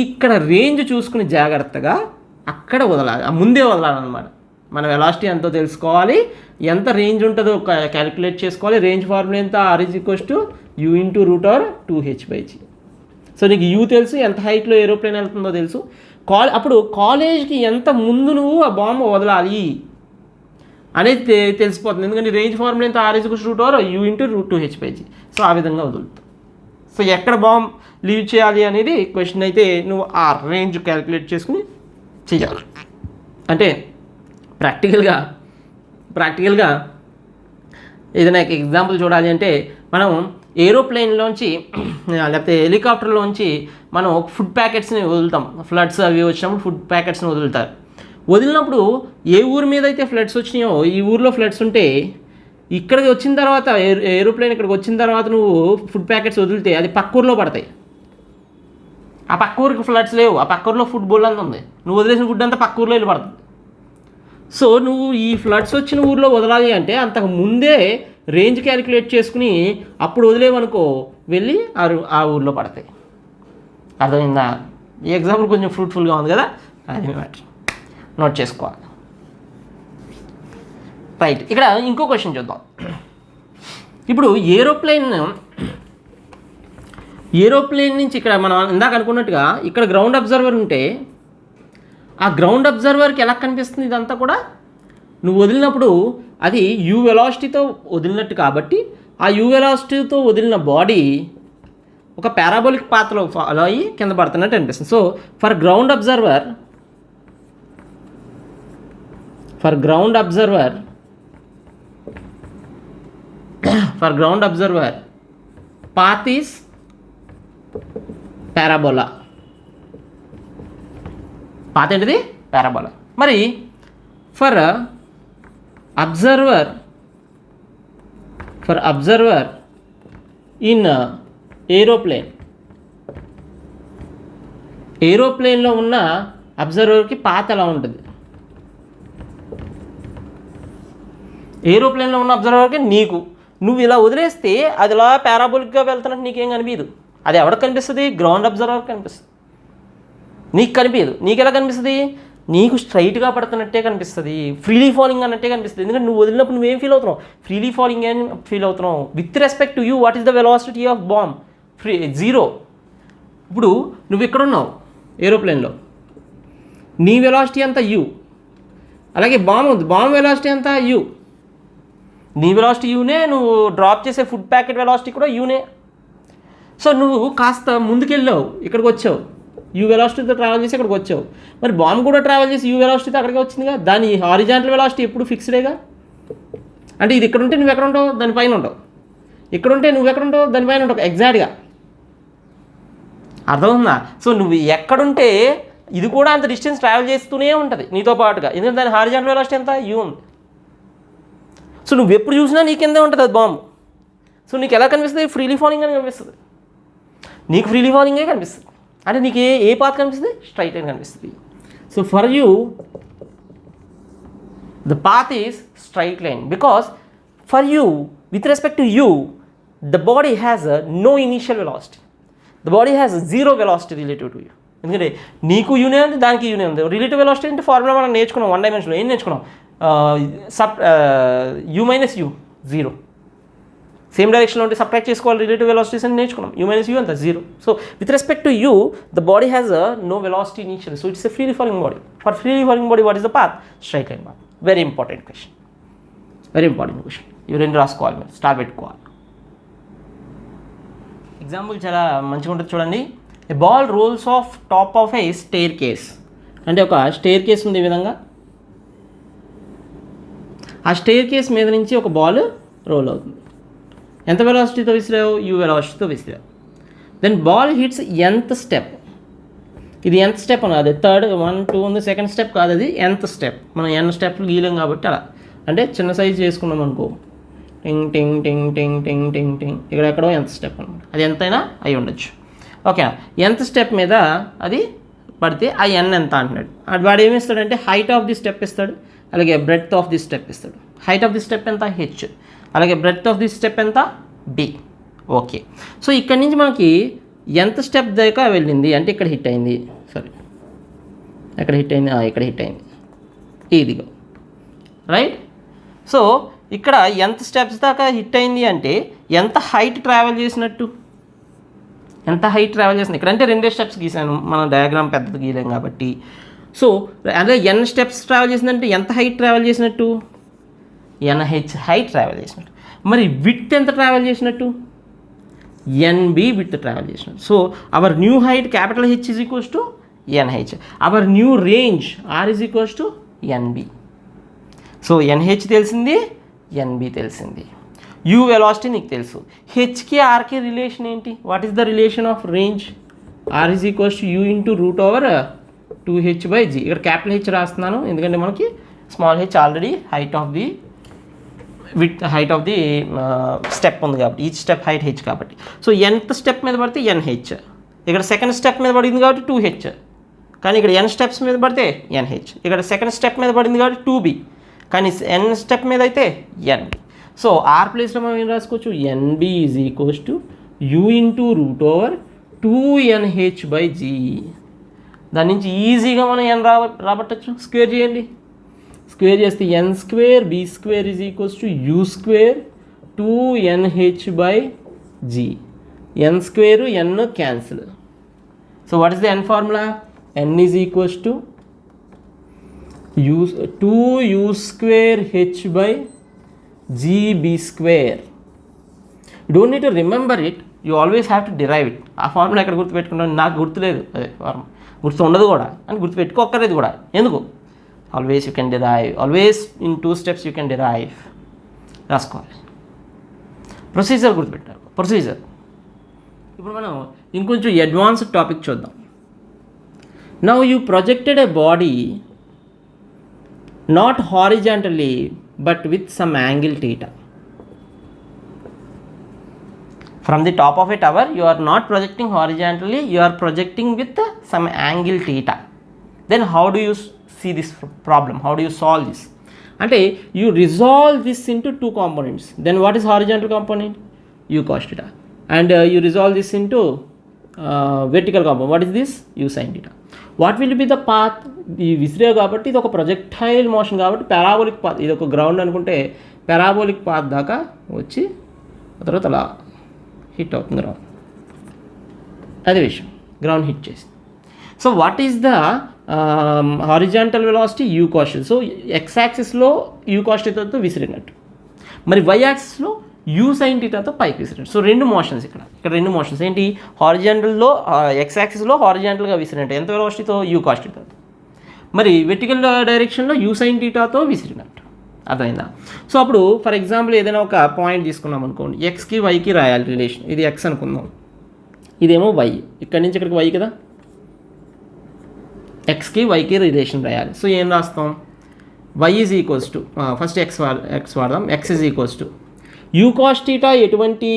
ఇక్కడ రేంజ్ చూసుకుని జాగ్రత్తగా అక్కడ వదలాలి, ముందే వదలాలన్నమాట. మన వెలాసిటీ ఎంతో తెలుసుకోవాలి, ఎంత రేంజ్ ఉంటుందో క్యాలిక్యులేట్ చేసుకోవాలి. రేంజ్ ఫార్ములా ఎంత? R = U × √2h/g. సో నీకు యూ తెలుసు, ఎంత హైట్లో ఏరోప్లేన్ వెళ్తుందో తెలుసు. అప్పుడు కాలేజ్కి ఎంత ముందు నువ్వు ఆ బాంబు వదలాలి అనేది తెలిసిపోతుంది. ఎందుకంటే రేంజ్ ఫార్ములా ఎంత? R = U × √2h/g. సో ఆ విధంగా వదులుతావు. సో ఎక్కడ బాంబ్ లీవ్ చేయాలి అనేది క్వశ్చన్ అయితే నువ్వు ఆ రేంజ్ క్యాలిక్యులేట్ చేసుకుని చేయాలి. అంటే ప్రాక్టికల్గా ఏదైనా ఎగ్జాంపుల్ చూడాలి అంటే మనం ఏరోప్లేన్లోంచి లేకపోతే హెలికాప్టర్లోంచి మనం ఫుడ్ ప్యాకెట్స్ని వదులుతాం. ఫ్లడ్స్ అవి వచ్చినప్పుడు ఫుడ్ ప్యాకెట్స్ని వదులుతారు. వదిలినప్పుడు ఏ ఊరి మీద అయితే ఫ్లడ్స్ వచ్చినాయో ఈ ఊరిలో ఫ్లడ్స్ ఉంటే ఇక్కడికి వచ్చిన తర్వాత ఏరోప్లేన్ ఇక్కడికి వచ్చిన తర్వాత నువ్వు ఫుడ్ ప్యాకెట్స్ వదిలితే అది పక్క ఊరిలో పడతాయి. ఆ పక్క ఊరికి ఫ్లడ్స్ లేవు, ఆ పక్క ఊరిలో ఫుడ్ బోల్ అంతా ఉంది, నువ్వు వదిలేసిన ఫుడ్ అంతా పక్క ఊరిలో వెళ్ళి పడుతుంది. సో నువ్వు ఈ ఫ్లడ్స్ వచ్చిన ఊరిలో వదలాలి అంటే అంతకు ముందే రేంజ్ క్యాలిక్యులేట్ చేసుకుని అప్పుడు వదిలేవనుకో వెళ్ళి ఆ ఊర్లో పడతాయి. అర్థమైందా? ఈ ఎగ్జాంపుల్ కొంచెం ఫ్రూట్ఫుల్గా ఉంది కదా, అది మ్యాటర్ నోట్ చేసుకోవాలి. రైట్, ఇక్కడ ఇంకో క్వశ్చన్ చూద్దాం. ఇప్పుడు ఏరోప్లేన్ నుంచి ఇక్కడ మనం ఇందాక అనుకున్నట్టుగా ఇక్కడ గ్రౌండ్ అబ్జర్వర్ ఉంటే ఆ గ్రౌండ్ అబ్జర్వర్కి ఎలా కనిపిస్తుంది? ఇదంతా కూడా నువ్వు వదిలినప్పుడు అది యూ వెలాసిటీతో వదిలినట్టు కాబట్టి ఆ యూ వెలాసిటీతో వదిలిన బాడీ ఒక పారాబోలిక్ పాత్లో ఫాలో అయ్యి కింద పడుతున్నట్టు అనిపిస్తుంది. So for ground observer path is parabola. Path ఏంటిది? పారాబోలా. మరి ఫర్ అబ్జర్వర్ ఇన్ ఏరోప్లేన్లో ఉన్న అబ్జర్వర్కి పాత్ ఎలా ఉంటుంది? ఏరోప్లేన్లో ఉన్న అబ్జర్వర్కి నువ్వు ఇలా వదిలేస్తే అది ఇలా పారాబోలిక్గా వెళ్తున్నట్టు నీకేం కనిపించదు. అది ఎవరికి కనిపిస్తుంది? గ్రౌండ్ అబ్జర్వర్కి కనిపిస్తుంది. నీకు కనిపించదు. నీకు ఎలా కనిపిస్తుంది? నీకు స్ట్రైట్గా పడుతున్నట్టే కనిపిస్తుంది, ఫ్రీలీ ఫాలింగ్ అన్నట్టే కనిపిస్తుంది. ఎందుకంటే నువ్వు వదిలినప్పుడు నువ్వేం ఫీల్ అవుతున్నావు? ఫ్రీలీ ఫాలింగ్ ఏం ఫీల్ అవుతున్నావు? With respect to you what is the velocity of bomb? Zero. ఇప్పుడు నువ్వు ఇక్కడ ఉన్నావు ఏరోప్లేన్లో, నీ వెలాసిటీ అంతా యూ. అలాగే బాంబ్ వెలాసిటీ అంతా యూ. నీ వెలాసిటీ యూనే, నువ్వు డ్రాప్ చేసే ఫుడ్ ప్యాకెట్ వెలాసిటీ కూడా యూనే. సో నువ్వు కాస్త ముందుకెళ్ళావు, ఇక్కడికి వచ్చావు, యూ వెలాసిటీతో ట్రావెల్ చేసి ఇక్కడికి వచ్చావు. మరి బాంబు కూడా ట్రావెల్ చేసి యూ వెలాసిటీతో అక్కడికి వచ్చిందిగా. దాని హారిజాంటల్ వెలాసిటీ ఎప్పుడు ఫిక్స్డేగా. అంటే ఇది ఇక్కడ ఉంటే నువ్వు ఎక్కడ ఉంటావు? దానిపైన ఉంటావు. ఇక్కడ ఉంటే నువ్వు ఎక్కడ ఉంటావు? దానిపైన ఉంటావు ఎగ్జాక్ట్గా. అర్థమవుతుందా? సో నువ్వు ఎక్కడుంటే ఇది కూడా అంత డిస్టెన్స్ ట్రావెల్ చేస్తూనే ఉంటుంది నీతో పాటుగా. ఎందుకంటే దాని హారిజాంటల్ వెలాసిటీ ఎంత? యూ ఉంది. సో నువ్వు ఎప్పుడు చూసినా నీ కిందే ఉంటుంది అది బాంబు. సో నీకు ఎలా కనిపిస్తుంది? ఫ్రీలీ ఫాలింగ్ అని కనిపిస్తుంది. నీకు ఫ్రీలీ ఫాలింగే కనిపిస్తుంది. అంటే నీకు ఏ పాత్ కనిపిస్తుంది? స్ట్రైట్ లైన్ కనిపిస్తుంది. So for you the path is straight line because for you with respect to you the body has no initial velocity. The body has zero velocity relative to you. ఎందుకంటే నీకు యూనే ఉంది, దానికి యూనే ఉంది. Relative velocity అంటే formula మనం నేర్చుకున్నాం 1 డైమెన్షన్లో. ఏం నేర్చుకున్నాం? U minus u zero. Same డైరెక్షన్లో ఉంటే సబ్ట్రాక్ట్ చేసుకోవాలి రిలేటివ్ వెలాసిటీస్ అని నేర్చుకున్నాం. యూ మైనస్ యూ అంత zero. So with respect to you the body has no velocity initial. So it's a freely falling body. For freely falling body what is the path? Straight line path. Very important question. ఇవి రెండు రాసుకోవాలి, మీరు star పెట్టుకోవాలి. Example చాలా మంచిగా ఉంటుంది చూడండి. A ball rolls off top of a staircase. అంటే ఒక స్టేర్ కేస్ ఉంది ఈ విధంగా. ఆ స్టేర్ కేస్ మీద నుంచి ఒక బాల్ రోల్ అవుతుంది. ఎంత వెలాసిటీతో విసిరావు? యూ వెలాసిటీతో విసిరావు. Then ball hits nth step. ఇది nth స్టెప్ అని అది థర్డ్ 1 2 ఉంది, సెకండ్ స్టెప్ కాదు, అది nth స్టెప్. మనం n స్టెప్లు గీయలేం కాబట్టి అలా. అంటే చిన్న సైజ్ చేసుకున్నాం అనుకో, టింగ్ టింగ్ టింగ్ టింగ్ టింగ్ టింగ్ టింగ్, ఇక్కడెక్కడో nth స్టెప్ అనమాట. అది ఎంతైనా అయి ఉండొచ్చు. ఓకేనా? nth స్టెప్ మీద అది పడితే ఆ n ఎంత అంటున్నాడు. వాడు ఏమి ఇస్తాడంటే హైట్ ఆఫ్ ది స్టెప్ ఇస్తాడు, అలాగే బ్రెడ్త్ ఆఫ్ ది స్టెప్ ఇస్తాడు. హైట్ ఆఫ్ ది స్టెప్ ఎంత? h. అలాగే బ్రెడ్త్ ఆఫ్ ది స్టెప్ ఎంత? b. ఓకే. సో ఇక్కడ నుంచి మనకి nth స్టెప్ దాకా వెళ్ళింది అంటే ఇక్కడ హిట్ అయింది. సారీ, ఎక్కడ హిట్ అయింది? ఇక్కడ హిట్ అయింది, ఇదిగో. రైట్. సో ఇక్కడ nth స్టెప్స్ దాకా హిట్ అయింది అంటే ఎంత హైట్ ట్రావెల్ చేసినట్టు? ఇక్కడ అంటే 2 స్టెప్స్ గీసాను, మనం డయాగ్రామ్ పెద్దది గీయలేం కాబట్టి. సో అదే n స్టెప్స్ ట్రావెల్ చేసిందంటే ఎంత హైట్ ట్రావెల్ చేసినట్టు? nh హైట్ ట్రావెల్ చేసినట్టు. మరి విడ్త్ ఎంత ట్రావెల్ చేసినట్టు? nb విడ్త్ ట్రావెల్ చేసినట్టు. So our new height capital H is equals to nh. Our new range r is equals to nb. So nh తెలిసింది, nb తెలిసింది. U velocity నీకు తెలుసు. హెచ్కి ఆర్కి రిలేషన్ ఏంటి? What is the relation of range? R is equals to u into √2h/g. ఇక్కడ capital H రాస్తున్నాను ఎందుకంటే మనకి small H already height of the step ఉంది కాబట్టి, ఈచ్ స్టెప్ హైట్ హెచ్ కాబట్టి. సో nth స్టెప్ మీద పడితే nh, ఇక్కడ సెకండ్ స్టెప్ మీద పడింది కాబట్టి 2h, కానీ ఇక్కడ n స్టెప్స్ మీద పడితే nh, ఇక్కడ సెకండ్ స్టెప్ మీద పడింది కాబట్టి 2b, కానీ n స్టెప్ మీద అయితే nb. సో ఆర్ ప్లేస్లో మనం ఏం రాసుకోవచ్చు, NB is equals to u into root over 2NH/G. దాని నుంచి ఈజీగా మనం ఎన్ రాబట్టచ్చు. స్క్వేర్ చేయండి, స్క్వేర్ చేస్తే n² b² is equals to u² 2NH/G. n² n cancel. So what is the n formula, n is equals to 2u²h/gb². You don't need to remember it, you always have to derive it. ఆ formula ఎక్కడ గుర్తుపెట్టుకున్నాను, నాకు గుర్తులేదు, అదే formula గుర్తు ఉండదు కూడా అని గుర్తుపెట్టుకోక్కర్లేదు కూడా. ఎందుకు, always you can derive, always in 2 steps you can derive. రాసుకోవాలి, ప్రొసీజర్ గుర్తుపెట్టారు, ప్రొసీజర్. ఇప్పుడు మనం ఇంకొంచెం అడ్వాన్స్డ్ టాపిక్ చూద్దాం. Now you projected a body not horizontally but with some angle theta. From the top of a tower you are not projecting horizontally, you are projecting with some angle theta. Then how do you see this problem, how do you solve this? Ante you resolve this into 2 components. Then what is horizontal component, u cos theta, and you resolve this into vertical component. What is this, u sin theta. What will be the path, ఈ విసిరే కాబట్టి ఇది ఒక projectile motion కాబట్టి parabolic path, ఇది ఒక ground అనుకుంటే parabolic path దాకా వచ్చి తర్వాత అలా హిట్ అవుతుంది గ్రౌండ్. అదే విషయం, గ్రౌండ్ హిట్ చేసి. So what is the horizontal velocity, u cos. So x యాక్సిస్లో యూ కాస్ థీటాతో విసిరినట్టు, మరి వై యాక్సిస్లో యూ సైన్ థీటాతో పైకి విసిరినట్టు. సో 2 మోషన్స్ ఇక్కడ 2 మోషన్స్ ఏంటి, హారిజాంటల్లో ఎక్స్ యాక్సిస్లో హారిజాంటల్గా విసిరినట్టు ఎంత వెలాసిటీతో, యూ కాస్ థీటాతో. మరి వెర్టికల్ డైరెక్షన్లో యూ సైన్ థీటాతో విసిరినట్టు. అర్థమైందా. సో అప్పుడు ఫర్ ఎగ్జాంపుల్ ఏదైనా ఒక పాయింట్ తీసుకున్నాం అనుకోండి, ఎక్స్కి వైకి రాయాలి రిలేషన్. ఇది ఎక్స్ అనుకుందాం, ఇదేమో వై, ఇక్కడి నుంచి ఇక్కడికి వై కదా, ఎక్స్కి వైకి రిలేషన్ రాయాలి. సో ఏం రాస్తాం, y is equals to, first x వాడదాం, x is equals to u cos theta. ఎటువంటి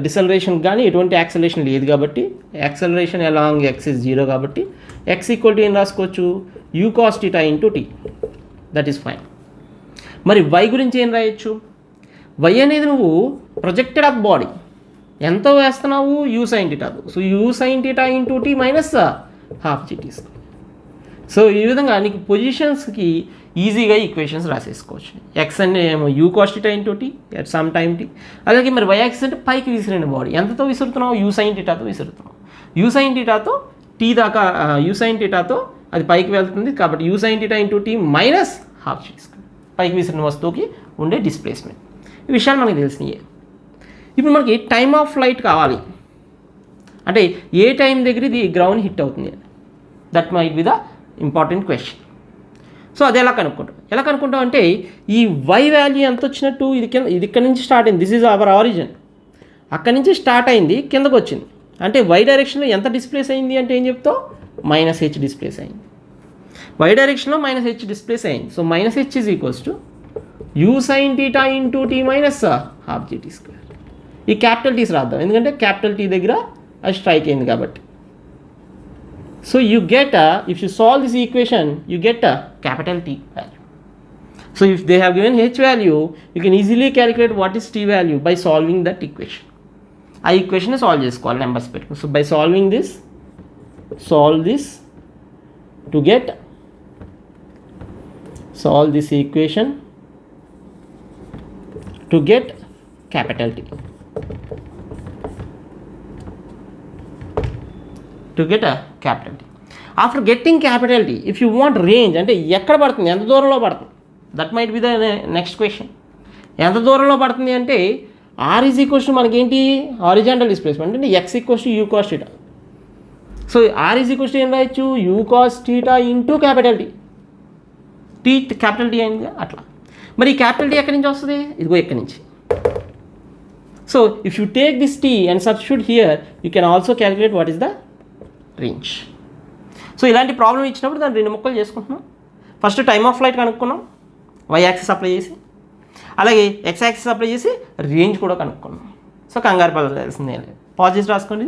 డిసలరేషన్ కానీ ఎటువంటి యాక్సలరేషన్ లేదు కాబట్టి, యాక్సలరేషన్ అలాంగ్ ఎక్స్ ఇస్ 0 కాబట్టి ఎక్స్ ఈక్వల్ టు ఏం రాసుకోవచ్చు, u cos theta into T. That is fine. మరి వై గురించి ఏం రాయొచ్చు, వై అనేది నువ్వు ప్రొజెక్టెడ్ అప్ బాడీ ఎంతో వేస్తున్నావు, యూ సైన్ థీటాతో. So u sine theta into tea minus ½ GT. So ఈ విధంగా నీకు పొజిషన్స్కి ఈజీగా ఈక్వేషన్స్ రాసేసుకోవచ్చు. ఎక్స్ అంటే ఏమో u cos theta into t at some time t. అలాగే మరి వై యాక్సిస్ అంటే పైకి విసిరిన బాడీ ఎంతతో విసురుతున్నావు, యూ సైన్ థీటాతో విసురుతున్నావు. యూ సైన్ థీటాతో టీ దాకా, యూ సైన్ థీటాతో అది పైకి వెళ్తుంది కాబట్టి u sine theta into tea minus ½ GT, పైకి విసిరిన వస్తువుకి ఉండే డిస్ప్లేస్మెంట్. ఈ విషయాలు మనకి తెలిసినాయి. ఇప్పుడు మనకి టైమ్ ఆఫ్ ఫ్లైట్ కావాలి అంటే ఏ టైం దగ్గర ఇది గ్రౌండ్ హిట్ అవుతుంది, that might be the important question. So అది ఎలా కనుక్కుంటాం అంటే ఈ వై వాల్యూ ఎంత వచ్చినట్టు, ఇది ఇక్కడ నుంచి స్టార్ట్ అయింది, దిస్ ఈజ్ అవర్ ఆరిజిన్, అక్కడి నుంచి స్టార్ట్ అయింది కిందకు వచ్చింది అంటే వై డైరెక్షన్లో ఎంత డిస్ప్లేస్ అయింది అంటే ఏం చెప్తావు, -h డిస్ప్లేస్ అయింది. వై డైరెక్షన్లో -h డిస్ప్లేస్ అయింది. So -h is equals to u sine theta into tea minus ½ GT². ఈ క్యాపిటల్ టీస్ రాద్దాం ఎందుకంటే క్యాపిటల్ టీ దగ్గర అది స్ట్రైక్ అయింది కాబట్టి. So you get if you solve this equation, you get a capital T value. So if they have given H value, you can easily calculate what is T value by solving that equation. ఆ equation solve చేసుకోవాలి numbers పెట్టుకుని. So by solve this to get, solve this equation to get capital T. To get a capital T. After getting capital T, if you want range అంటే ఎక్కడ పడుతుంది, ఎంత దూరంలో పడుతుంది, that might be the next question. ఎంత దూరంలో పడుతుంది అంటే ఆర్ ఈజ్ ఈక్వల్స్ టు మనకేంటి, హారిజాంటల్ డిస్ప్లేస్మెంట్ అంటే X equals to u cos theta. So R is equals to ఏం రాయొచ్చు, u cos theta into capital T. T capital T అయింది అట్లా. మరి ఈ క్యాపిటల్ టీ ఎక్కడి నుంచి వస్తుంది, ఇదిగో ఎక్కడి నుంచి. So if you take this t and substitute here, you can also calculate what is the range. So ఇలాంటి ప్రాబ్లం ఇచ్చినప్పుడు దాన్ని 2 ముక్కలు చేసుకుంటున్నాం. ఫస్ట్ టైమ్ ఆఫ్ ఫ్లైట్ కనుక్కున్నాం, వై యాక్సిస్ అప్లై చేసి, అలాగే ఎక్స్ యాక్సిస్ అప్లై చేసి రేంజ్ కూడా కనుక్కున్నాం. సో కంగారు పడాల్సిందే లేదు, పాజ్ చేసి రాసుకోండి.